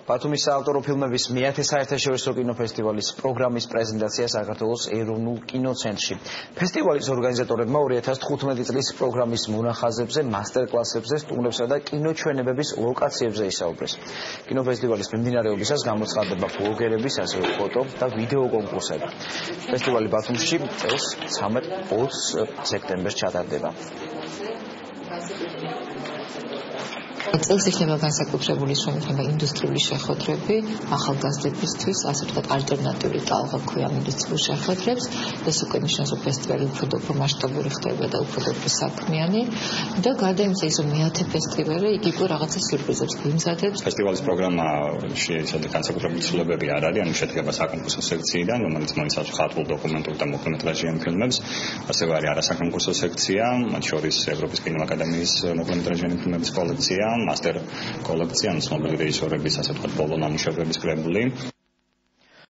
ბათუმის საავტორო ფილმების მეათე საერთაშორისო კინოფესტივალის პროგრამის პრეზენტაცია საქართველოს ეროვნულ კინოცენტრში. ფესტივალის ორგანიზატორებმა 2015 წლის პროგრამის მონახაზებზე, მასტერკლასებზე, სტუმრებსა და კინოჩვენებების ლოკაციებზე ისაუბრეს. კინოფესტივალის მიმდინარეობისას გამოცხადდება ბლოგერების, ასევე ფოტო და ვიდეო კონკურსები. ფესტივალი ბათუმში წელს 13-20 სექტემბერს ჩატარდება. წელს იქნება განსაკუთრებული შრომითება ინდუსტრიული შეხვედრები, ახალგაზრდებისთვის, ასე ვთქვათ, ალტერნატიული ტალღა ქვია ინდუსტრიულ შეხვედრებს. ეს უკვე ნიშნავს, რომ ფესტივალი უფრო მასშტაბური ხდება და უფრო საქმიანი. და გარდა იმისა, ის რომ მეათე ფესტივალი, იგი უკვე რაღაცა სიურპრიზებს გვიმზადებს. ფესტივალის პროგრამაში ისეთი განსაკუთრებული ცვლილებები არ არის, ანუ შედგება საკონკურსო სექციიდან, რომელიც მოიცავს ხატულ, დოკუმენტურ და მოკლემეტრაჟიან ფილმებს. ასევე არის არასაკონკურსო სექცია, მათ შორის ევროპის კინოაკადემიის მოკლემეტრაჟიანი ფილმების კოლექცია, მასტერ კოლექცია, ცნობილი რეჟისორების, ასე ვთქვათ, ბოლო ნამუშევრების კრებული.